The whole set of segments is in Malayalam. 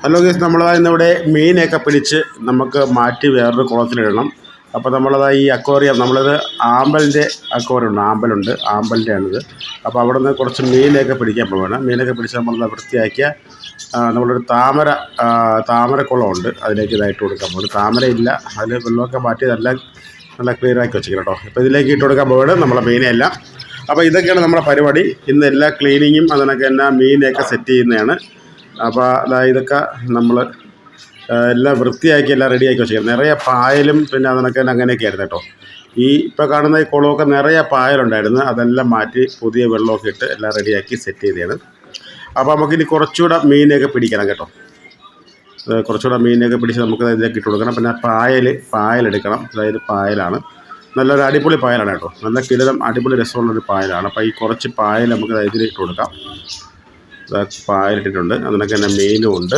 ഹലോ ഗൈസ്, നമ്മളിന്നിവിടെ മീനൊക്കെ പിടിച്ച് നമുക്ക് മാറ്റി വേറൊരു കുളത്തിലിടണം. അപ്പോൾ നമ്മളതാ ഈ അക്വേറിയം, നമ്മളത് ആമ്പലിൻ്റെ അക്വേറിയം ഉണ്ട്, ആമ്പലിൻ്റെ ആണിത്. അപ്പോൾ അവിടെ നിന്ന് കുറച്ച് മീനൊക്കെ പിടിക്കാൻ പോവുകയാണ്. മീനൊക്കെ പിടിച്ച് നമ്മളത് വൃത്തിയാക്കിയ നമ്മളൊരു താമരക്കുളമുണ്ട്, അതിലേക്ക് ഇതായിട്ട് കൊടുക്കാൻ പോകുന്നത്. താമരയില്ല, അതിൽ വെള്ളമൊക്കെ മാറ്റി നല്ല ക്ലിയറാക്കി വെച്ചിരിക്കണം കേട്ടോ. അപ്പോൾ ഇതിലേക്ക് ഇട്ട് കൊടുക്കാൻ പോവുകയാണ് നമ്മളെ മീനെല്ലാം. അപ്പോൾ ഇതൊക്കെയാണ് നമ്മുടെ പരിപാടി. ഇന്ന് എല്ലാ ക്ലീനിങ്ങും അതിനൊക്കെ തന്നെ മീനെയൊക്കെ സെറ്റ് ചെയ്യുന്നതാണ്. അപ്പോൾ ഇതൊക്കെ നമ്മൾ എല്ലാം വൃത്തിയാക്കി എല്ലാം റെഡിയാക്കി വെച്ചിരിക്കുന്നത്. നിറയെ പായലും പിന്നെ അതിനൊക്കെ അങ്ങനെയൊക്കെ ആയിരുന്നു കേട്ടോ. ഈ ഇപ്പോൾ കാണുന്ന ഈ കുളമൊക്കെ നിറയെ പായലുണ്ടായിരുന്നു, അതെല്ലാം മാറ്റി പുതിയ വെള്ളമൊക്കെ ഇട്ട് എല്ലാം റെഡിയാക്കി സെറ്റ് ചെയ്തതാണ്. അപ്പോൾ നമുക്കിനി കുറച്ചുകൂടെ മീനെയൊക്കെ പിടിക്കണം കേട്ടോ. കുറച്ചുകൂടെ മീനെയൊക്കെ പിടിച്ച് നമുക്ക് ഇതിലേക്ക് ഇട്ട് കൊടുക്കണം. പിന്നെ പായലെടുക്കണം. അതായത് പായലാണ്, നല്ലൊരു അടിപൊളി പായലാണ് കേട്ടോ. നല്ല കിടിലം അടിപൊളി രസമുള്ളൊരു പായലാണ്. അപ്പോൾ ഈ കുറച്ച് പായൽ നമുക്ക് ഇതിലിട്ട് കൊടുക്കാം. പായലിട്ടിട്ടുണ്ട്, അതിനൊക്കെ തന്നെ മീനും ഉണ്ട്.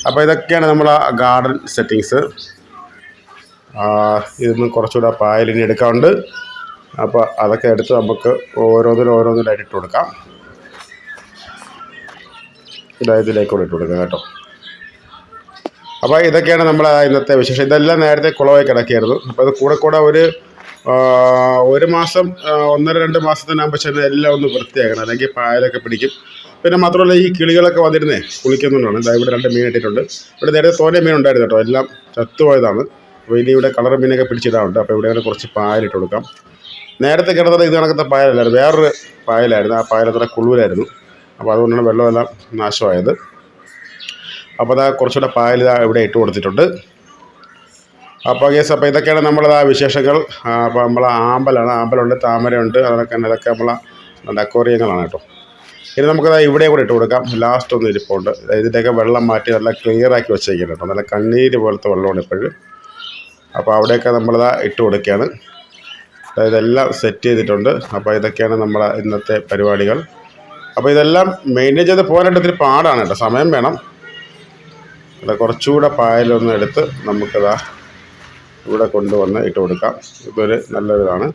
അപ്പോൾ ഇതൊക്കെയാണ് നമ്മളെ ഗാർഡൻ സെറ്റിങ്സ്. ഇതിന്ന് കുറച്ചുകൂടെ പായലിനി എടുക്കാറുണ്ട്. അപ്പോൾ അതൊക്കെ എടുത്ത് നമുക്ക് ഓരോന്നിലായിട്ട് ഇട്ട് കൊടുക്കാം. ഇതിലേക്ക് കൂടെ ഇട്ട് കൊടുക്കാം കേട്ടോ. അപ്പോൾ ഇതൊക്കെയാണ് നമ്മളെ ഇന്നത്തെ വിശേഷം. ഇതെല്ലാം നേരത്തെ കുളമായി കിടക്കുകയായിരുന്നു. അപ്പോൾ ഇത് കൂടെ ഒരു മാസം 1-2 മാസത്തിനാകുമ്പോൾ ചെന്ന് എല്ലാം ഒന്ന് വൃത്തിയാക്കണം, അല്ലെങ്കിൽ പായലൊക്കെ പിടിക്കും. പിന്നെ മാത്രമല്ല, ഈ കിളികളൊക്കെ വന്നിരുന്നേ കുളിക്കുന്നുണ്ടാണ്. ഇവിടെ 2 മീൻ ഇട്ടിട്ടുണ്ട്. ഇവിടെ നേരത്തെ തോനെ മീൻ ഉണ്ടായിരുന്നു കേട്ടോ, എല്ലാം ചത്തുപോയതാണ്. അപ്പോൾ ഇനി ഇവിടെ കളർ മീനൊക്കെ പിടിച്ചിടാറുണ്ട്. അപ്പോൾ ഇവിടെ കുറച്ച് പായലിട്ട് കൊടുക്കാം. നേരത്തെ കിടന്നത് ഇത് കണക്കത്തെ പായലല്ലായിരുന്നു, വേറൊരു പായലായിരുന്നു. ആ പായലത്ര കുളുവിലായിരുന്നു. അപ്പോൾ അതുകൊണ്ടാണ് വെള്ളമെല്ലാം നാശമായത്. അപ്പോൾ കുറച്ചുകൂടെ പായൽ ഇവിടെ ഇട്ട് കൊടുത്തിട്ടുണ്ട്. അപ്പോൾ ഇതൊക്കെയാണ് നമ്മളതാ വിശേഷങ്ങൾ. അപ്പോൾ നമ്മളെ ആമ്പലുണ്ട്, താമരയുണ്ട്, അതൊക്കെ നമ്മളെ അക്വേറിയങ്ങളാണ് കേട്ടോ. ഇനി നമുക്കത് ഇവിടെ കൂടെ ഇട്ട് കൊടുക്കാം. ലാസ്റ്റ് ഒന്ന് ഇരിപ്പുണ്ട്. ഇതിൻ്റെയൊക്കെ വെള്ളം മാറ്റി നല്ല ക്ലിയറാക്കി വെച്ചേക്കണം കേട്ടോ. നല്ല കണ്ണീര് പോലത്തെ വെള്ളമാണ് ഇപ്പോഴും. അപ്പോൾ അവിടെയൊക്കെ നമ്മളിതാ ഇട്ട് കൊടുക്കുകയാണ്. ഇതെല്ലാം സെറ്റ് ചെയ്തിട്ടുണ്ട്. അപ്പോൾ ഇതൊക്കെയാണ് നമ്മളെ ഇന്നത്തെ പരിപാടികൾ. അപ്പോൾ ഇതെല്ലാം മെയിൻറ്റെയിൻ ചെയ്ത് പോകാനായിട്ട് ഇത്തിരി പാടാണ് കേട്ടോ, സമയം വേണം. കുറച്ചുകൂടെ പായലൊന്നും എടുത്ത് നമുക്കിതാ ഇവിടെ കൊണ്ടുവന്ന് ഇട്ട് കൊടുക്കാം. ഇതൊരു നല്ലൊരിതാണ്.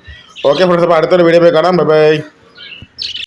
ഓക്കെ ഫ്രണ്ട്സ്, അപ്പോൾ അടുത്തൊരു വീഡിയോ പോയി കാണാം. Bye bye.